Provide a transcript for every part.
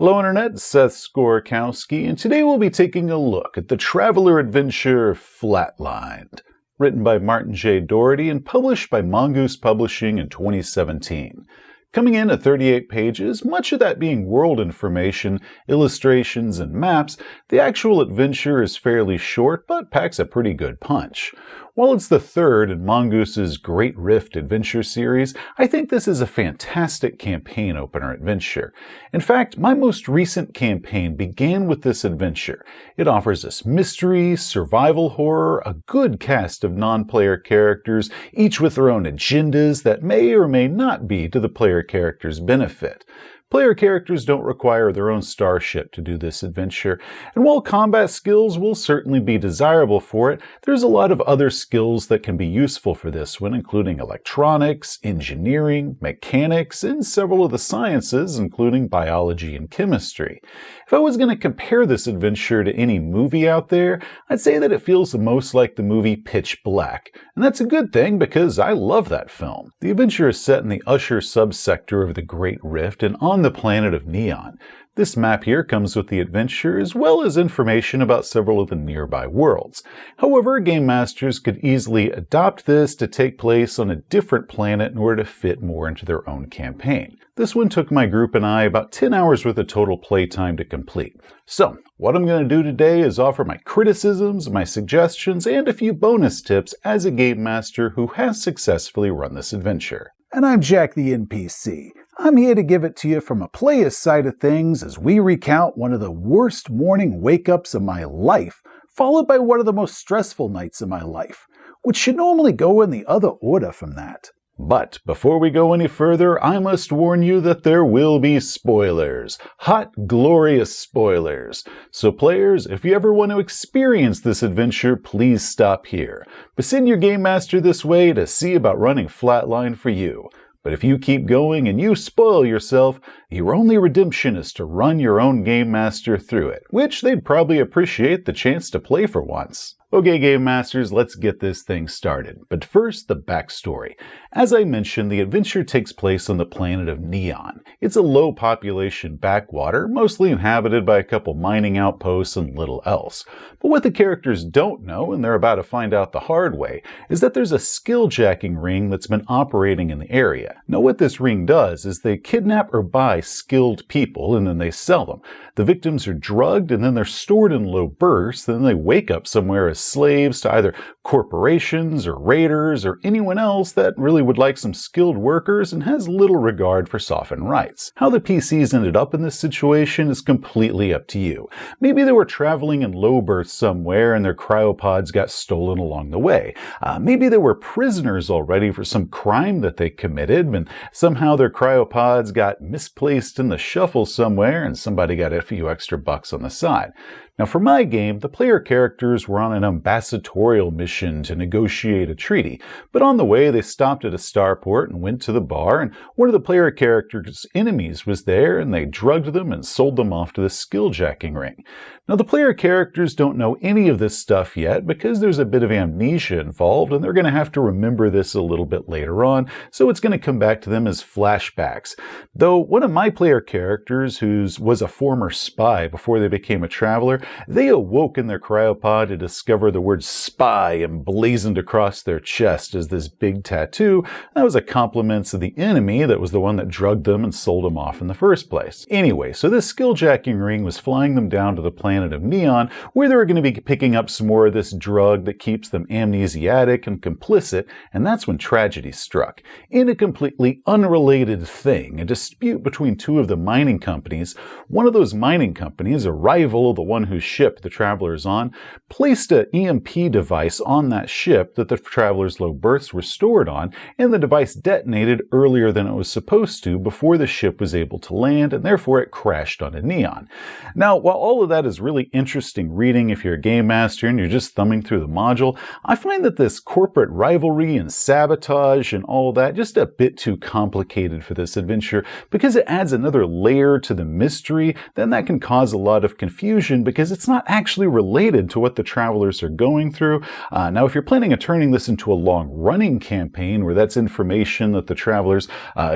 Hello Internet, it's Seth Skorkowski, and today we'll be taking a look at the traveler adventure Flatlined, written by Martin J. Doherty and published by Mongoose Publishing in 2017. Coming in at 38 pages, much of that being world information, illustrations, and maps, the actual adventure is fairly short but packs a pretty good punch. While it's the third in Mongoose's Great Rift adventure series, I think this is a fantastic campaign opener adventure. In fact, my most recent campaign began with this adventure. It offers us mystery, survival horror, a good cast of non-player characters, each with their own agendas that may or may not be to the player character's benefit. Player characters don't require their own starship to do this adventure, and while combat skills will certainly be desirable for it, there's a lot of other skills that can be useful for this one, including electronics, engineering, mechanics, and several of the sciences, including biology and chemistry. If I was going to compare this adventure to any movie out there, I'd say that it feels the most like the movie Pitch Black, and that's a good thing because I love that film. The adventure is set in the Usher subsector of the Great Rift and on the planet of Neon. This map here comes with the adventure as well as information about several of the nearby worlds. However, game masters could easily adopt this to take place on a different planet in order to fit more into their own campaign. This one took my group and I about 10 hours worth of total playtime to complete. So, what I'm going to do today is offer my criticisms, my suggestions, and a few bonus tips as a game master who has successfully run this adventure. And I'm Jack the NPC. I'm here to give it to you from a player's side of things as we recount one of the worst morning wake-ups of my life, followed by one of the most stressful nights of my life, which should normally go in the other order from that. But before we go any further, I must warn you that there will be spoilers. Hot, glorious spoilers. So players, if you ever want to experience this adventure, please stop here. But send your game master this way to see about running Flatline for you. But if you keep going and you spoil yourself, your only redemption is to run your own game master through it, which they'd probably appreciate the chance to play for once. Okay, Game Masters, let's get this thing started. But first, the backstory. As I mentioned, the adventure takes place on the planet of Neon. It's a low-population backwater, mostly inhabited by a couple mining outposts and little else. But what the characters don't know, and they're about to find out the hard way, is that there's a skill-jacking ring that's been operating in the area. Now, what this ring does is they kidnap or buy skilled people, and then they sell them. The victims are drugged, and then they're stored in low bursts, and then they wake up somewhere as slaves to either corporations or raiders or anyone else that really would like some skilled workers and has little regard for softened rights. How the PCs ended up in this situation is completely up to you. Maybe they were traveling in low berths somewhere and their cryopods got stolen along the way. Maybe they were prisoners already for some crime that they committed and somehow their cryopods got misplaced in the shuffle somewhere and somebody got a few extra bucks on the side. Now for my game, the player characters were on an ambassadorial mission to negotiate a treaty, but on the way they stopped at a starport and went to the bar, and one of the player characters' enemies was there and they drugged them and sold them off to the skill-jacking ring. Now the player characters don't know any of this stuff yet because there's a bit of amnesia involved and they're going to have to remember this a little bit later on, so it's going to come back to them as flashbacks. Though one of my player characters, who was a former spy before they became a traveler, they awoke in their cryopod to discover the word spy emblazoned across their chest as this big tattoo. That was a compliment to the enemy that was the one that drugged them and sold them off in the first place. Anyway, so this skill-jacking ring was flying them down to the planet of Neon, where they were going to be picking up some more of this drug that keeps them amnesiac and complicit, and that's when tragedy struck. In a completely unrelated thing, a dispute between two of the mining companies, one of those mining companies, a rival of the one whose ship the traveler is on, placed an EMP device on that ship that the traveler's low berths were stored on, and the device detonated earlier than it was supposed to before the ship was able to land, and therefore it crashed onto Neon. Now, while all of that is really interesting reading if you're a game master and you're just thumbing through the module. I find that this corporate rivalry and sabotage and all that just a bit too complicated for this adventure because it adds another layer to the mystery. Then that can cause a lot of confusion because it's not actually related to what the travelers are going through. Now, if you're planning on turning this into a long-running campaign where that's information that the travelers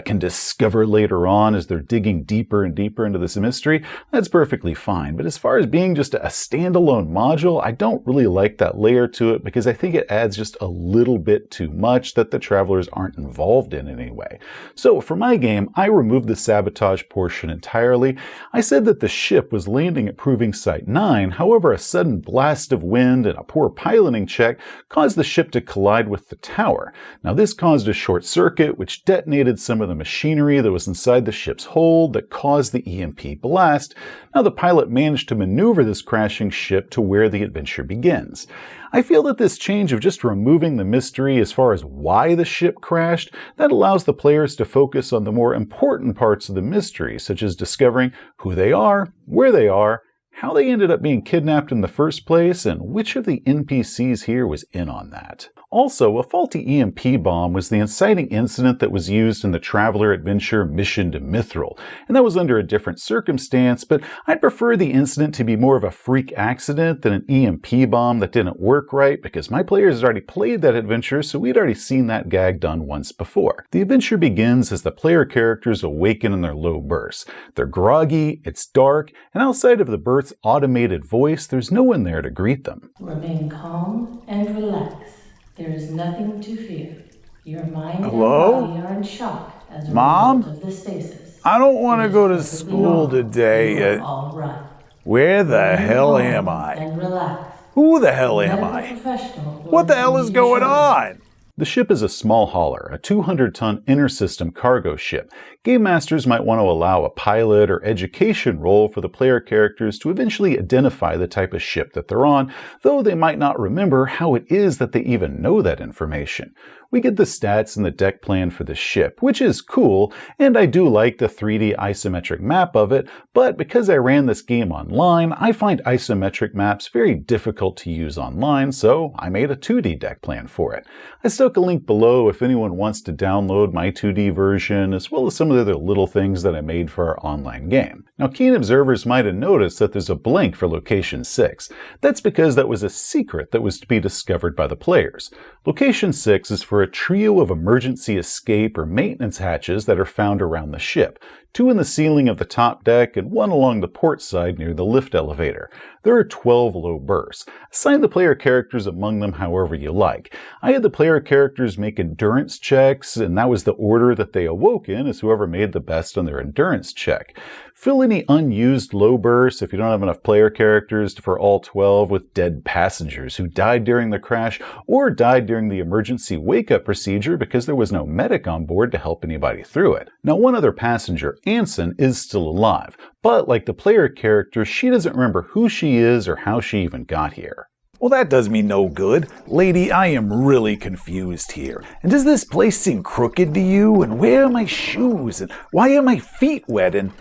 can discover later on as they're digging deeper and deeper into this mystery, that's perfectly fine. But as far as being just a standalone module, I don't really like that layer to it because I think it adds just a little bit too much that the travelers aren't involved in anyway. So for my game, I removed the sabotage portion entirely. I said that the ship was landing at Proving Site 9, however a sudden blast of wind and a poor piloting check caused the ship to collide with the tower. Now this caused a short circuit which detonated some of the machinery that was inside the ship's hold that caused the EMP blast. Now the pilot managed to maneuver this crashing ship to where the adventure begins. I feel that this change of just removing the mystery as far as why the ship crashed, that allows the players to focus on the more important parts of the mystery, such as discovering who they are, where they are, how they ended up being kidnapped in the first place, and which of the NPCs here was in on that. Also, a faulty EMP bomb was the inciting incident that was used in the Traveler Adventure Mission to Mithril, and that was under a different circumstance, but I'd prefer the incident to be more of a freak accident than an EMP bomb that didn't work right, because my players had already played that adventure, so we'd already seen that gag done once before. The adventure begins as the player characters awaken in their low bursts. They're groggy, it's dark, and outside of the birth's automated voice, there's no one there to greet them. Remain calm and relax. There is nothing to fear. Your mind Hello? and body are in shock as a Mom? result of the stasis. I don't want to It is go to perfectly school normal. today. You are all right. Where the Remain hell calm am I? And relax. Who the hell am Medical I? professional will What the hell is be going sure. on? The ship is a small hauler, a 200-ton inter-system cargo ship. Game masters might want to allow a pilot or education role for the player characters to eventually identify the type of ship that they're on, though they might not remember how it is that they even know that information. We get the stats and the deck plan for the ship, which is cool, and I do like the 3D isometric map of it, but because I ran this game online, I find isometric maps very difficult to use online, so I made a 2D deck plan for it. I stuck a link below if anyone wants to download my 2D version, as well as some of the other little things that I made for our online game. Now, keen observers might have noticed that there's a blank for Location 6. That's because that was a secret that was to be discovered by the players. Location 6 is for a trio of emergency escape or maintenance hatches that are found around the ship. 2 in the ceiling of the top deck and 1 along the port side near the lift elevator. There are 12 low berths. Assign the player characters among them however you like. I had the player characters make endurance checks, and that was the order that they awoke in, as whoever made the best on their endurance check. Fill any unused low berths if you don't have enough player characters for all 12 with dead passengers who died during the crash or died during the emergency wake-up procedure because there was no medic on board to help anybody through it. Now, one other passenger, Anson, is still alive, but like the player character, she doesn't remember who she is or how she even got here. Well, that does me no good. Lady, I am really confused here. And does this place seem crooked to you? And where are my shoes? And why are my feet wet? And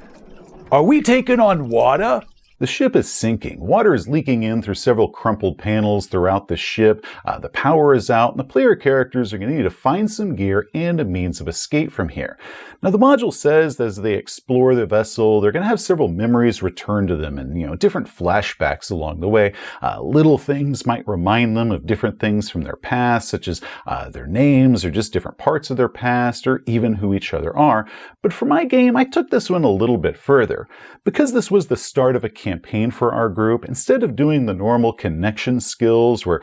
are we taking on water? The ship is sinking. Water is leaking in through several crumpled panels throughout the ship. The power is out, and the player characters are going to need to find some gear and a means of escape from here. Now, the module says that as they explore the vessel, they're going to have several memories return to them and, different flashbacks along the way. Little things might remind them of different things from their past, such as their names or just different parts of their past or even who each other are. But for my game, I took this one a little bit further. Because this was the start of a campaign for our group, instead of doing the normal connection skills where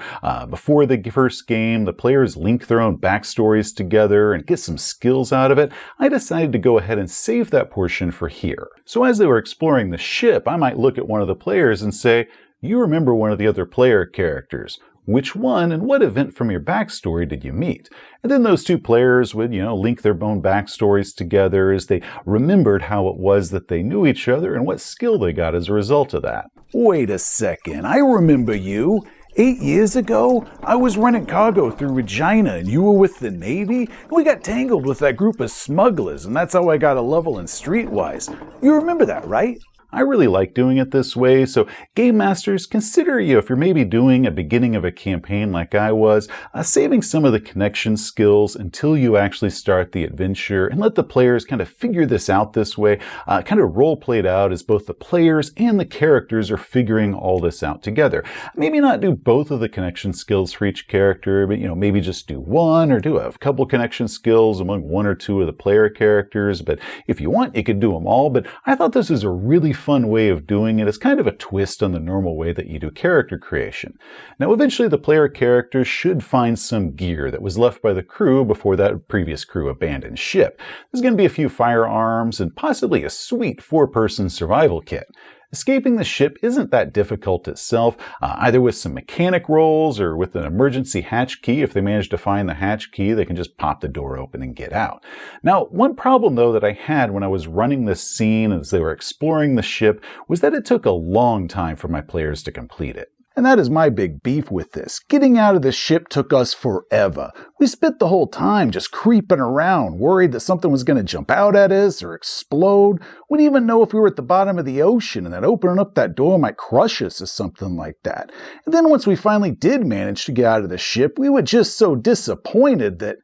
before the first game, the players link their own backstories together and get some skills out of it, I decided to go ahead and save that portion for here. So as they were exploring the ship, I might look at one of the players and say, you remember one of the other player characters. Which one and what event from your backstory did you meet? And then those 2 players would, link their own backstories together as they remembered how it was that they knew each other and what skill they got as a result of that. Wait a second, I remember you. 8 years ago, I was running cargo through Regina and you were with the Navy, and we got tangled with that group of smugglers, and that's how I got a level in Streetwise. You remember that, right? I really like doing it this way, so Game Masters, consider if you're maybe doing a beginning of a campaign like I was, saving some of the connection skills until you actually start the adventure and let the players kind of figure this out this way, kind of role played out as both the players and the characters are figuring all this out together. Maybe not do both of the connection skills for each character, but maybe just do one or do a couple connection skills among one or two of the player characters. But if you want, you could do them all. But I thought this was a really fun way of doing it. It's kind of a twist on the normal way that you do character creation. Now, eventually the player characters should find some gear that was left by the crew before that previous crew abandoned ship. There's going to be a few firearms and possibly a sweet 4-person survival kit. Escaping the ship isn't that difficult itself, either with some mechanic rolls or with an emergency hatch key. If they manage to find the hatch key, they can just pop the door open and get out. Now, one problem though that I had when I was running this scene as they were exploring the ship was that it took a long time for my players to complete it. And that is my big beef with this. Getting out of the ship took us forever. We spent the whole time just creeping around, worried that something was going to jump out at us or explode. We didn't even know if we were at the bottom of the ocean and that opening up that door might crush us or something like that. And then once we finally did manage to get out of the ship, we were just so disappointed that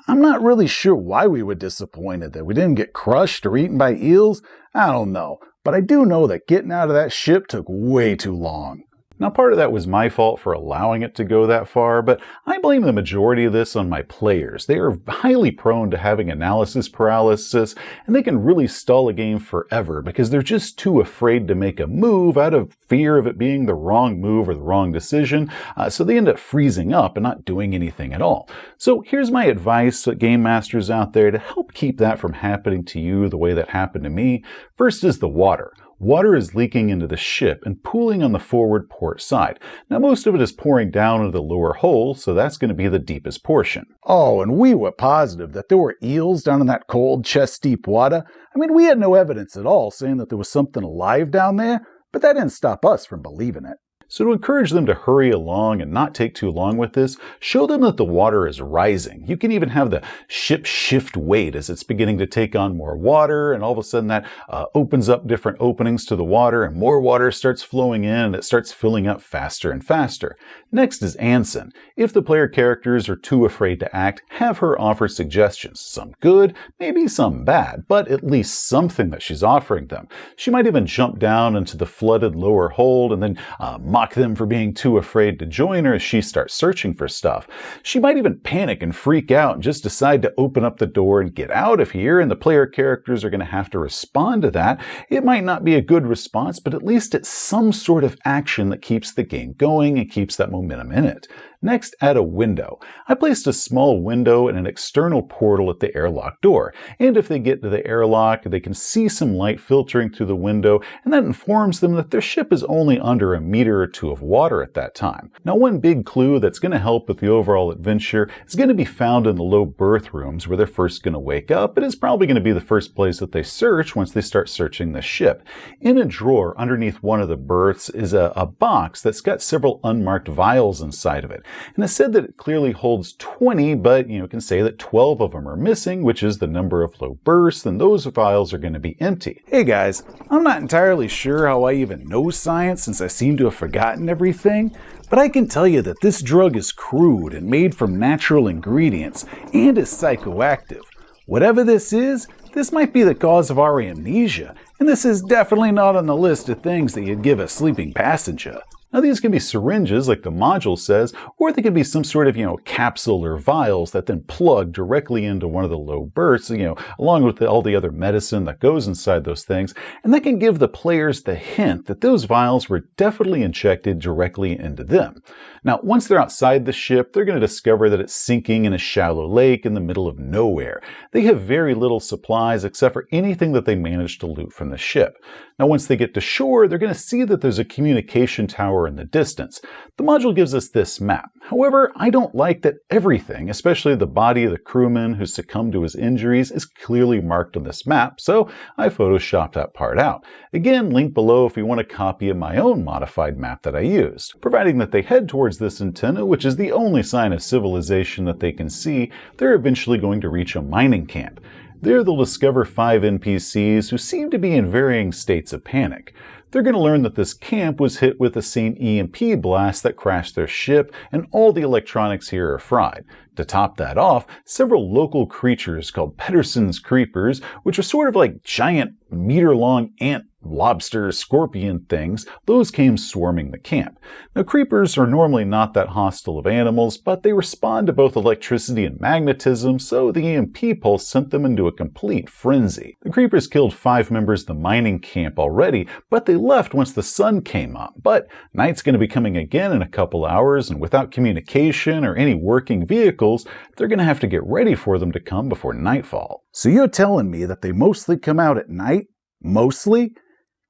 I'm not really sure why we were disappointed. That we didn't get crushed or eaten by eels? I don't know. But I do know that getting out of that ship took way too long. Now, part of that was my fault for allowing it to go that far, but I blame the majority of this on my players. They are highly prone to having analysis paralysis, and they can really stall a game forever because they're just too afraid to make a move out of fear of it being the wrong move or the wrong decision, so they end up freezing up and not doing anything at all. So here's my advice to game masters out there to help keep that from happening to you the way that happened to me. First is the water. Water is leaking into the ship and pooling on the forward port side. Now, most of it is pouring down into the lower hull, so that's going to be the deepest portion. Oh, and we were positive that there were eels down in that cold, chest-deep water. I mean, we had no evidence at all saying that there was something alive down there, but that didn't stop us from believing it. So to encourage them to hurry along and not take too long with this, show them that the water is rising. You can even have the ship shift weight as it's beginning to take on more water, and all of a sudden that opens up different openings to the water, and more water starts flowing in, and it starts filling up faster and faster. Next is Anson. If the player characters are too afraid to act, have her offer suggestions. Some good, maybe some bad, but at least something that she's offering them. She might even jump down into the flooded lower hold and then mock them for being too afraid to join her as she starts searching for stuff. She might even panic and freak out and just decide to open up the door and get out of here, and the player characters are going to have to respond to that. It might not be a good response, but at least it's some sort of action that keeps the game going and keeps that momentum in it. Next, add a window. I placed a small window and an external portal at the airlock door, and if they get to the airlock, they can see some light filtering through the window, and that informs them that their ship is only under a meter or two of water at that time. Now, one big clue that's going to help with the overall adventure is going to be found in the low berth rooms where they're first going to wake up, and it's probably going to be the first place that they search once they start searching the ship. In a drawer underneath one of the berths is a box that's got several unmarked vials inside of it. And it said that it clearly holds 20, but you can say that 12 of them are missing, which is the number of low bursts, and those vials are going to be empty. Hey guys, I'm not entirely sure how I even know science since I seem to have forgotten everything, but I can tell you that this drug is crude and made from natural ingredients and is psychoactive. Whatever this is, this might be the cause of our amnesia, and this is definitely not on the list of things that you'd give a sleeping passenger. Now, these can be syringes, like the module says, or they can be some sort of, capsule or vials that then plug directly into one of the low bursts, along with all the other medicine that goes inside those things. And that can give the players the hint that those vials were definitely injected directly into them. Now, once they're outside the ship, they're going to discover that it's sinking in a shallow lake in the middle of nowhere. They have very little supplies except for anything that they managed to loot from the ship. Now, once they get to shore, they're going to see that there's a communication tower in the distance. The module gives us this map. However, I don't like that everything, especially the body of the crewman who succumbed to his injuries, is clearly marked on this map, so I photoshopped that part out. Again, link below if you want a copy of my own modified map that I used. Providing that they head towards this antenna, which is the only sign of civilization that they can see, they're eventually going to reach a mining camp. There they'll discover 5 NPCs who seem to be in varying states of panic. They're going to learn that this camp was hit with the same EMP blast that crashed their ship, and all the electronics here are fried. To top that off, several local creatures called Pedersen's creepers, which are sort of like giant meter-long ant, lobster, scorpion things, those came swarming the camp. Now, creepers are normally not that hostile of animals, but they respond to both electricity and magnetism, so the EMP pulse sent them into a complete frenzy. The creepers killed 5 members of the mining camp already, but they left once the sun came up. But night's going to be coming again in a couple hours, and without communication or any working vehicles, they're going to have to get ready for them to come before nightfall. So you're telling me that they mostly come out at night? Mostly?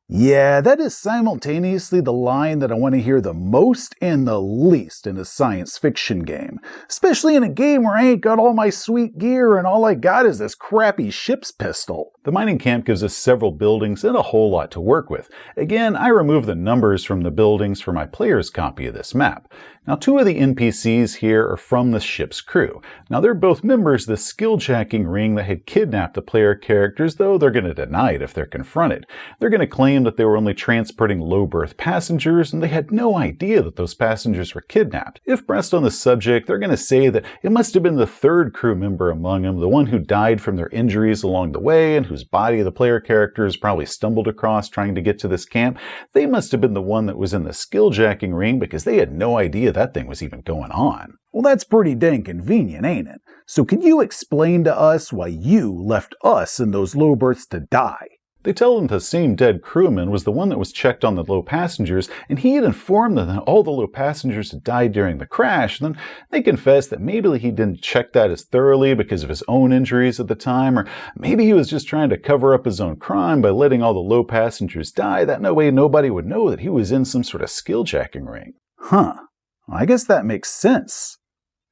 Yeah, that is simultaneously the line that I want to hear the most and the least in a science fiction game. Especially in a game where I ain't got all my sweet gear and all I got is this crappy ship's pistol. The mining camp gives us several buildings and a whole lot to work with. Again, I removed the numbers from the buildings for my player's copy of this map. Now, 2 of the NPCs here are from the ship's crew. Now, they're both members of the skilljacking ring that had kidnapped the player characters, though they're going to deny it if they're confronted. They're going to claim that they were only transporting low-berth passengers, and they had no idea that those passengers were kidnapped. If pressed on the subject, they're going to say that it must have been the 3rd crew member among them, the one who died from their injuries along the way and whose body the player characters probably stumbled across trying to get to this camp. They must have been the one that was in the skilljacking ring because they had no idea that thing was even going on. Well, that's pretty dang convenient, ain't it? So can you explain to us why you left us in those low berths to die? They tell them the same dead crewman was the one that was checked on the low passengers, and he had informed them that all the low passengers had died during the crash. Then they confessed that maybe he didn't check that as thoroughly because of his own injuries at the time, or maybe he was just trying to cover up his own crime by letting all the low passengers die. That no way nobody would know that he was in some sort of skilljacking ring. Huh. I guess that makes sense.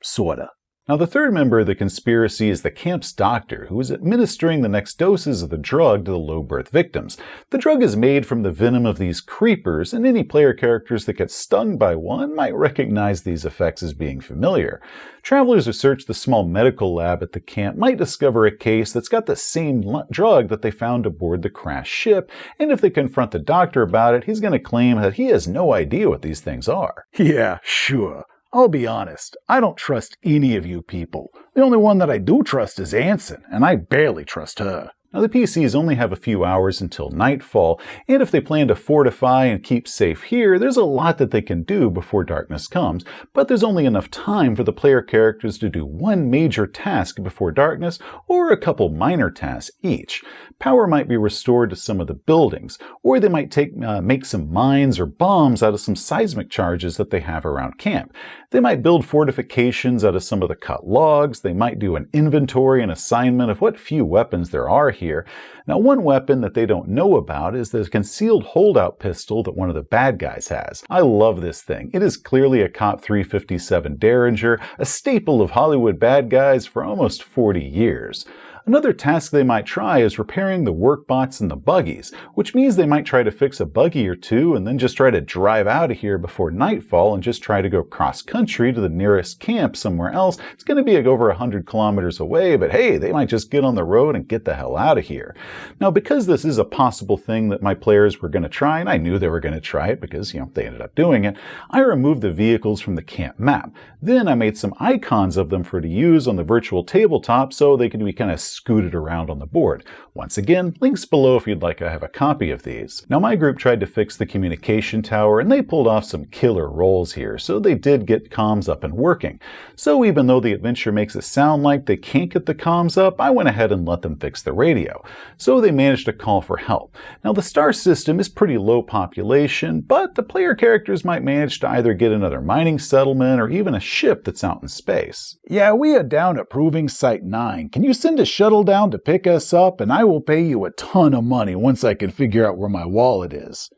Sorta. Now, the 3rd member of the conspiracy is the camp's doctor, who is administering the next doses of the drug to the low-berth victims. The drug is made from the venom of these creepers, and any player characters that get stung by one might recognize these effects as being familiar. Travelers who search the small medical lab at the camp might discover a case that's got the same drug that they found aboard the crashed ship, and if they confront the doctor about it, he's going to claim that he has no idea what these things are. Yeah, sure. I'll be honest, I don't trust any of you people. The only one that I do trust is Anson, and I barely trust her. Now, the PCs only have a few hours until nightfall, and if they plan to fortify and keep safe here, there's a lot that they can do before darkness comes, but there's only enough time for the player characters to do one major task before darkness, or a couple minor tasks each. Power might be restored to some of the buildings, or they might make some mines or bombs out of some seismic charges that they have around camp. They might build fortifications out of some of the cut logs. They might do an inventory and assignment of what few weapons there are here. Now, one weapon that they don't know about is the concealed holdout pistol that one of the bad guys has. I love this thing. It is clearly a Cop 357 Derringer, a staple of Hollywood bad guys for almost 40 years. Another task they might try is repairing the workbots and the buggies, which means they might try to fix a buggy or two and then just try to drive out of here before nightfall and just try to go cross-country to the nearest camp somewhere else. It's going to be like over 100 kilometers away, but hey, they might just get on the road and get the hell out of here. Now, because this is a possible thing that my players were going to try, and I knew they were going to try it because, they ended up doing it, I removed the vehicles from the camp map. Then I made some icons of them for to use on the virtual tabletop so they could be kind of scooted around on the board. Once again, links below if you'd like to have a copy of these. Now, my group tried to fix the communication tower, and they pulled off some killer rolls here, so they did get comms up and working. So even though the adventure makes it sound like they can't get the comms up, I went ahead and let them fix the radio. So they managed to call for help. Now, the star system is pretty low population, but the player characters might manage to either get another mining settlement or even a ship that's out in space. Yeah, we are down at Proving Site 9. Can you send a shuttle down to pick us up, and I will pay you a ton of money once I can figure out where my wallet is.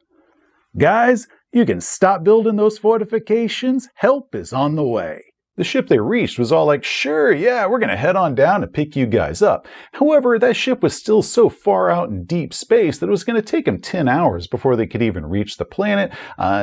Guys, you can stop building those fortifications. Help is on the way. The ship they reached was all like, sure, yeah, we're going to head on down and pick you guys up. However, that ship was still so far out in deep space that it was going to take them 10 hours before they could even reach the planet,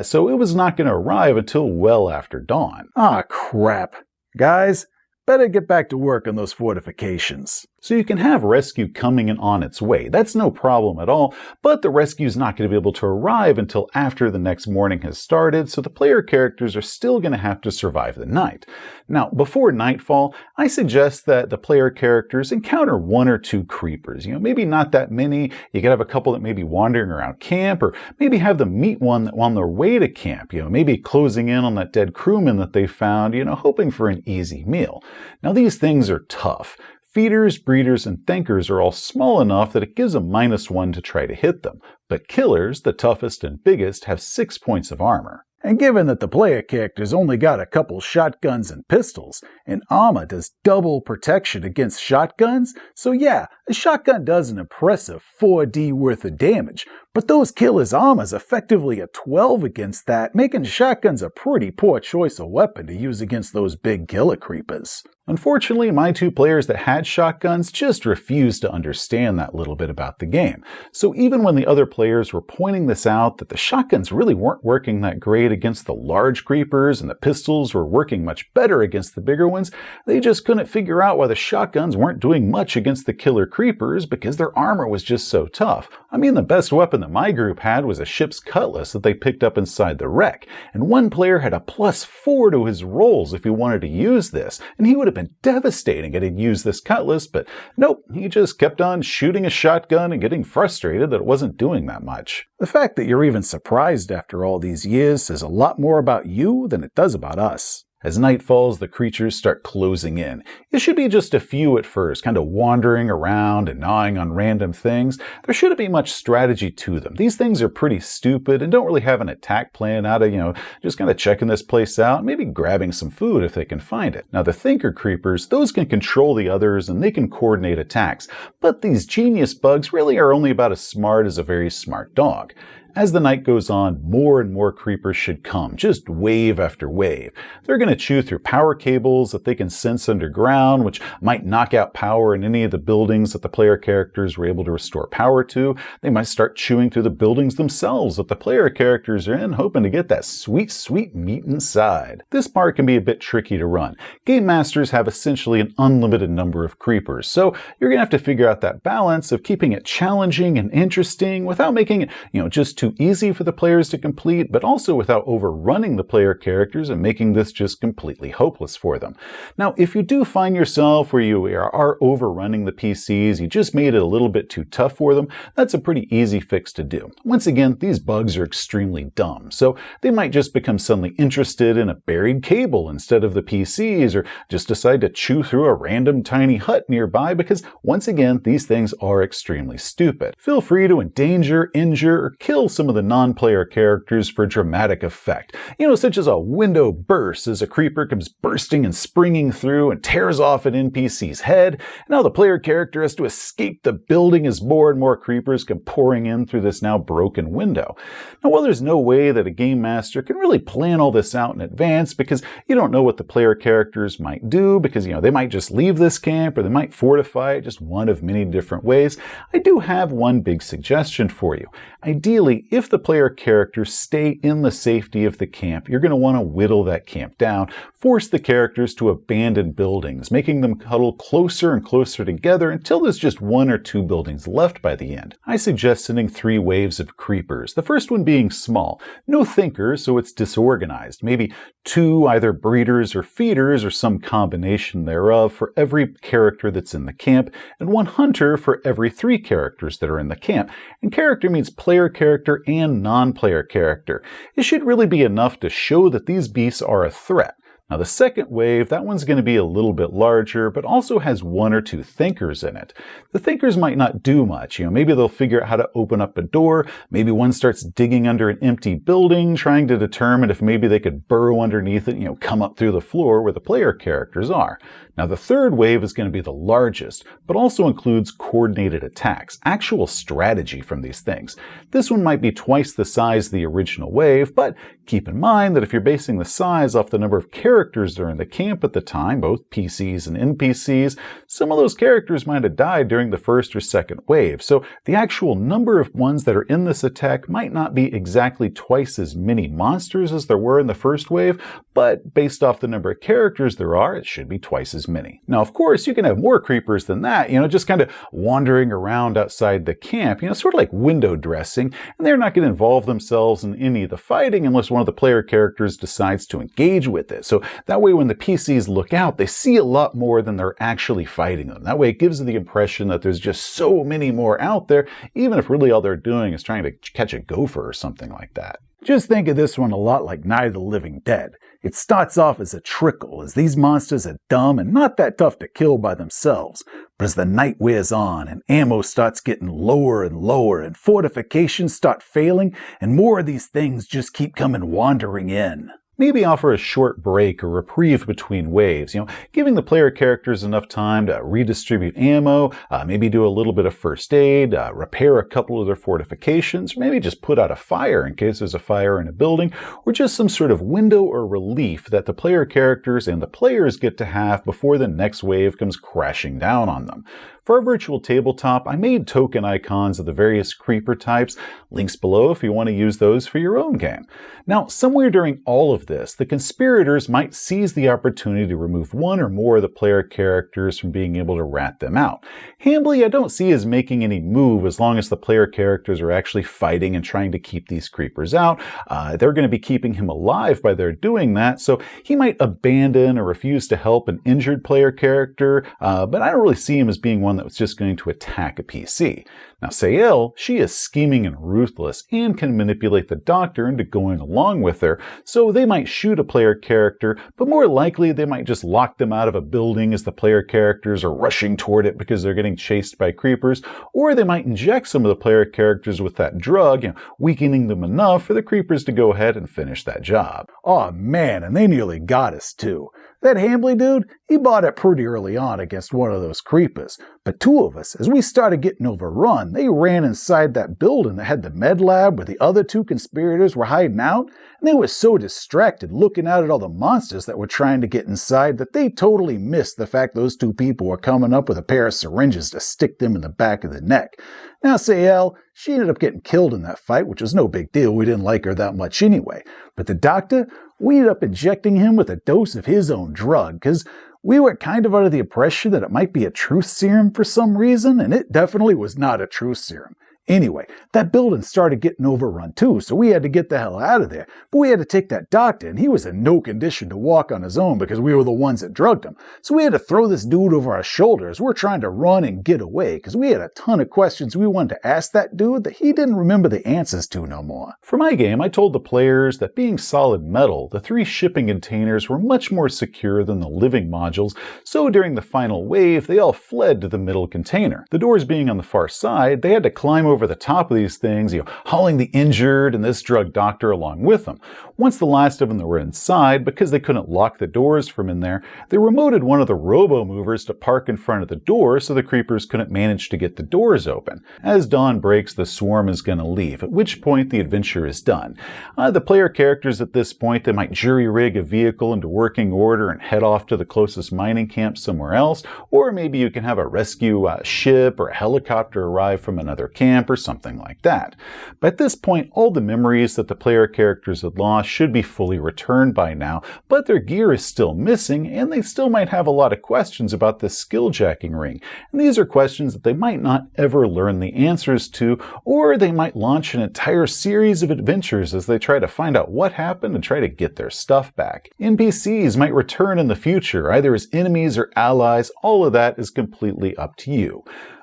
so it was not going to arrive until well after dawn. Ah, crap. Guys, better get back to work on those fortifications. So you can have rescue coming in on its way. That's no problem at all, but the rescue's not going to be able to arrive until after the next morning has started, so the player characters are still going to have to survive the night. Now, before nightfall, I suggest that the player characters encounter 1 or 2 creepers. Maybe not that many. You could have a couple that may be wandering around camp, or maybe have them meet one on their way to camp, maybe closing in on that dead crewman that they found, hoping for an easy meal. Now, these things are tough. Feeders, breeders, and thinkers are all small enough that it gives a -1 to try to hit them, but killers, the toughest and biggest, have 6 points of armor. And given that the player character's only got a couple shotguns and pistols, an armor does double protection against shotguns, so yeah, a shotgun does an impressive 4D worth of damage, but those killers' armor's effectively a 12 against that, making shotguns a pretty poor choice of weapon to use against those big killer creepers. Unfortunately, my 2 players that had shotguns just refused to understand that little bit about the game. So even when the other players were pointing this out, that the shotguns really weren't working that great against the large creepers and the pistols were working much better against the bigger ones, they just couldn't figure out why the shotguns weren't doing much against the killer creepers because their armor was just so tough. I mean, the best weapon that my group had was a ship's cutlass that they picked up inside the wreck, and one player had a +4 to his rolls if he wanted to use this, and he would have been devastating had he used this cutlass, but nope, he just kept on shooting a shotgun and getting frustrated that it wasn't doing that much. The fact that you're even surprised after all these years says a lot more about you than it does about us. As night falls, the creatures start closing in. It should be just a few at first, kind of wandering around and gnawing on random things. There shouldn't be much strategy to them. These things are pretty stupid and don't really have an attack plan out of, just kind of checking this place out, maybe grabbing some food if they can find it. Now, the thinker creepers, those can control the others and they can coordinate attacks. But these genius bugs really are only about as smart as a very smart dog. As the night goes on, more and more creepers should come, just wave after wave. They're going to chew through power cables that they can sense underground, which might knock out power in any of the buildings that the player characters were able to restore power to. They might start chewing through the buildings themselves that the player characters are in, hoping to get that sweet, sweet meat inside. This part can be a bit tricky to run. Game masters have essentially an unlimited number of creepers, so you're going to have to figure out that balance of keeping it challenging and interesting without making it, just too easy for the players to complete, but also without overrunning the player characters and making this just completely hopeless for them. Now, if you do find yourself where you are overrunning the PCs, you just made it a little bit too tough for them, that's a pretty easy fix to do. Once again, these bugs are extremely dumb, so they might just become suddenly interested in a buried cable instead of the PCs, or just decide to chew through a random tiny hut nearby because, once again, these things are extremely stupid. Feel free to endanger, injure, or kill some of the non-player characters for dramatic effect. Such as a window burst as a creeper comes bursting and springing through and tears off an NPC's head. Now the player character has to escape the building as more and more creepers come pouring in through this now broken window. Now, while there's no way that a game master can really plan all this out in advance because you don't know what the player characters might do because, they might just leave this camp or they might fortify it just one of many different ways, I do have one big suggestion for you. Ideally, if the player characters stay in the safety of the camp, you're going to want to whittle that camp down, force the characters to abandon buildings, making them huddle closer and closer together until there's just 1 or 2 buildings left by the end. I suggest sending 3 waves of creepers, the first one being small, no thinkers, so it's disorganized, maybe 2 either breeders or feeders or some combination thereof for every character that's in the camp, and 1 hunter for every 3 characters that are in the camp. And character means player character and non-player character. It should really be enough to show that these beasts are a threat. Now the second wave, that one's going to be a little bit larger, but also has 1 or 2 thinkers in it. The thinkers might not do much. Maybe they'll figure out how to open up a door. Maybe one starts digging under an empty building, trying to determine if maybe they could burrow underneath it, come up through the floor where the player characters are. Now the third wave is going to be the largest, but also includes coordinated attacks, actual strategy from these things. This one might be twice the size of the original wave, but keep in mind that if you're basing the size off the number of characters that are in the camp at the time, both PCs and NPCs, some of those characters might have died during the first or second wave, so the actual number of ones that are in this attack might not be exactly twice as many monsters as there were in the first wave, but based off the number of characters there are, it should be twice as as many. Now, of course, you can have more creepers than that, just kind of wandering around outside the camp, sort of like window dressing, and they're not going to involve themselves in any of the fighting unless one of the player characters decides to engage with it. So that way when the PCs look out, they see a lot more than they're actually fighting them. That way it gives the impression that there's just so many more out there, even if really all they're doing is trying to catch a gopher or something like that. Just think of this one a lot like Night of the Living Dead. It starts off as a trickle, as these monsters are dumb and not that tough to kill by themselves. But as the night wears on and ammo starts getting lower and lower and fortifications start failing and more of these things just keep coming wandering in. Maybe offer a short break or reprieve between waves, giving the player characters enough time to redistribute ammo, maybe do a little bit of first aid, repair a couple of their fortifications, or maybe just put out a fire in case there's a fire in a building, or just some sort of window or relief that the player characters and the players get to have before the next wave comes crashing down on them. For our virtual tabletop, I made token icons of the various creeper types. Links below if you want to use those for your own game. Now, somewhere during all of this, the conspirators might seize the opportunity to remove one or more of the player characters from being able to rat them out. Hambly, I don't see as making any move as long as the player characters are actually fighting and trying to keep these creepers out. They're going to be keeping him alive by their doing that, so he might abandon or refuse to help an injured player character, but I don't really see him as being one that was just going to attack a PC. Now, Sael, she is scheming and ruthless and can manipulate the doctor into going along with her, so they might shoot a player character, but more likely they might just lock them out of a building as the player characters are rushing toward it because they're getting chased by creepers, or they might inject some of the player characters with that drug, weakening them enough for the creepers to go ahead and finish that job. Oh man, and they nearly got us too. That Hambly dude, he bought it pretty early on against one of those creepers. But two of us, as we started getting overrun, they ran inside that building that had the med lab where the other two conspirators were hiding out, and they were so distracted looking out at all the monsters that were trying to get inside that they totally missed the fact those two people were coming up with a pair of syringes to stick them in the back of the neck. Now, Sael, she ended up getting killed in that fight, which was no big deal. We didn't like her that much anyway. But the doctor, we ended up injecting him with a dose of his own drug, because we were kind of under the impression that it might be a truth serum for some reason, and it definitely was not a truth serum. Anyway, that building started getting overrun too, so we had to get the hell out of there. But we had to take that doctor, and he was in no condition to walk on his own because we were the ones that drugged him. So we had to throw this dude over our shoulders. We're trying to run and get away because we had a ton of questions we wanted to ask that dude that he didn't remember the answers to no more. For my game, I told the players that being solid metal, the 3 shipping containers were much more secure than the living modules, so during the final wave, they all fled to the middle container. The doors being on the far side, they had to climb over the top of these things, hauling the injured and this drug doctor along with them. Once the last of them were inside, because they couldn't lock the doors from in there, they remoted one of the robo-movers to park in front of the door so the creepers couldn't manage to get the doors open. As dawn breaks, the swarm is going to leave, at which point the adventure is done. The player characters at this point, they might jury-rig a vehicle into working order and head off to the closest mining camp somewhere else, or maybe you can have a rescue ship or a helicopter arrive from another camp or something like that. But at this point, all the memories that the player characters had lost should be fully returned by now, but their gear is still missing, and they still might have a lot of questions about this skill-jacking ring. And these are questions that they might not ever learn the answers to, or they might launch an entire series of adventures as they try to find out what happened and try to get their stuff back. NPCs might return in the future, either as enemies or allies. All of that is completely up to you.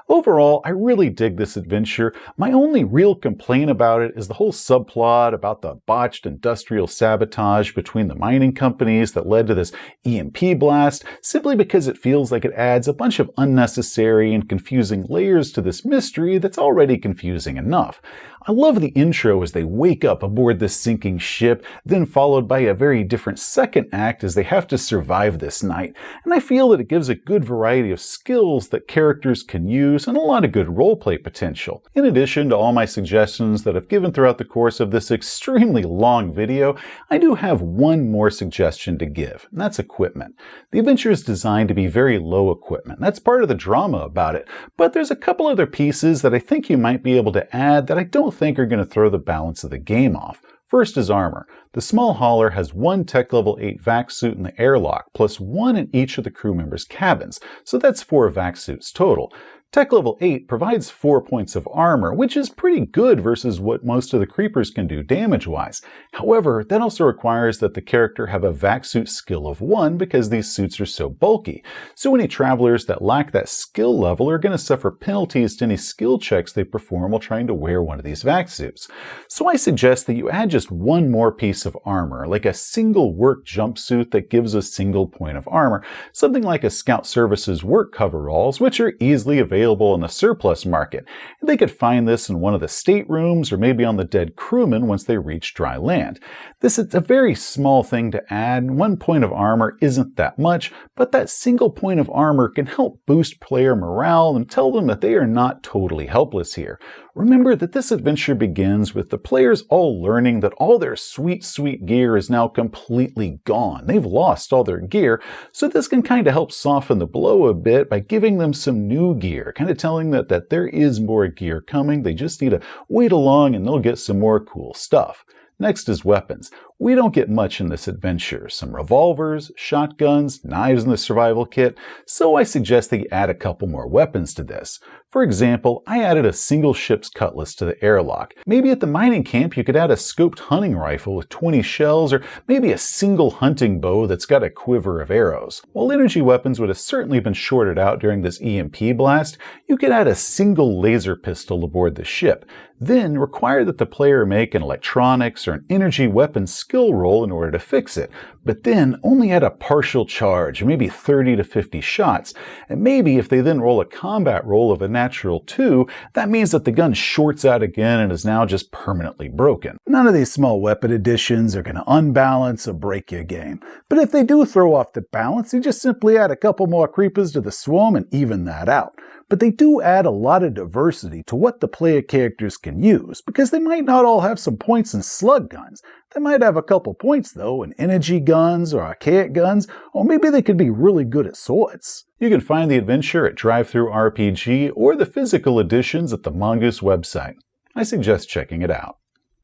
Overall, I really dig this adventure. My only real complaint about it is the whole subplot about the botched industrial sabotage between the mining companies that led to this EMP blast, simply because it feels like it adds a bunch of unnecessary and confusing layers to this mystery that's already confusing enough. I love the intro as they wake up aboard this sinking ship, then followed by a very different second act as they have to survive this night, and I feel that it gives a good variety of skills that characters can use and a lot of good roleplay potential. In addition to all my suggestions that I've given throughout the course of this extremely long video, I do have one more suggestion to give, and that's equipment. The adventure is designed to be very low equipment. That's part of the drama about it, but there's a couple other pieces that I think you might be able to add that I don't think are going to throw the balance of the game off. First is armor. The small hauler has one Tech Level 8 vac suit in the airlock, plus one in each of the crew members' cabins, so that's 4 vac suits total. Tech Level 8 provides 4 points of armor, which is pretty good versus what most of the creepers can do damage-wise. However, that also requires that the character have a vac suit skill of 1 because these suits are so bulky. So any travelers that lack that skill level are going to suffer penalties to any skill checks they perform while trying to wear one of these vac suits. So I suggest that you add just one more piece of armor, like a single work jumpsuit that gives a single point of armor, something like a Scout Services work coveralls, which are easily available in the surplus market. They could find this in one of the staterooms or maybe on the dead crewmen once they reach dry land. This is a very small thing to add. 1 point of armor isn't that much, but that single point of armor can help boost player morale and tell them that they are not totally helpless here. Remember that this adventure begins with the players all learning that all their sweet gear is now completely gone. They've lost all their gear, so this can kind of help soften the blow a bit by giving them some new gear, kind of telling that there is more gear coming. They just need to wait along and they'll get some more cool stuff. Next is weapons. We don't get much in this adventure. Some revolvers, shotguns, knives in the survival kit, so I suggest that you add a couple more weapons to this. For example, I added a single ship's cutlass to the airlock. Maybe at the mining camp you could add a scoped hunting rifle with 20 shells, or maybe a single hunting bow that's got a quiver of arrows. While energy weapons would have certainly been shorted out during this EMP blast, you could add a single laser pistol aboard the ship. Then require that the player make an electronics or an energy weapon skill roll in order to fix it, but then only add a partial charge, maybe 30 to 50 shots, and maybe if they then roll a combat roll of a natural 2, that means that the gun shorts out again and is now just permanently broken. None of these small weapon additions are going to unbalance or break your game, but if they do throw off the balance, you just simply add a couple more creepers to the swarm and even that out. But they do add a lot of diversity to what the player characters can use, because they might not all have some points in slug guns. They might have a couple points, though, in energy guns or archaic guns, or maybe they could be really good at swords. You can find the adventure at DriveThruRPG or the physical editions at the Mongoose website. I suggest checking it out.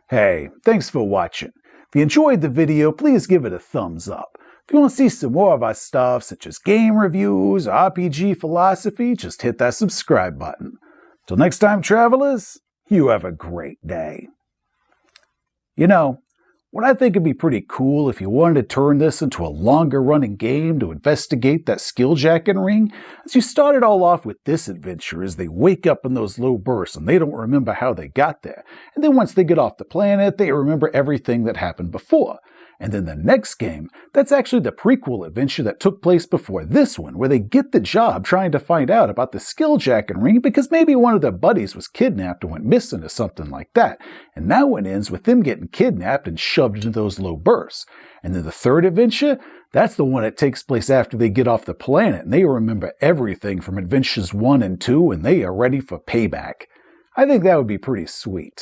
Hey, thanks for watching. If you enjoyed the video, please give it a thumbs up. If you want to see some more of our stuff, such as game reviews, RPG philosophy, just hit that subscribe button. Till next time, travelers, you have a great day. You know, what I think would be pretty cool if you wanted to turn this into a longer running game to investigate that skilljacking ring, is you start it all off with this adventure as they wake up in those low bursts and they don't remember how they got there. And then once they get off the planet, they remember everything that happened before. And then the next game, that's actually the prequel adventure that took place before this one, where they get the job trying to find out about the skilljacking ring because maybe one of their buddies was kidnapped and went missing or something like that. And that one ends with them getting kidnapped and shoved into those low bursts. And then the third adventure, that's the one that takes place after they get off the planet and they remember everything from adventures 1 and 2 and they are ready for payback. I think that would be pretty sweet.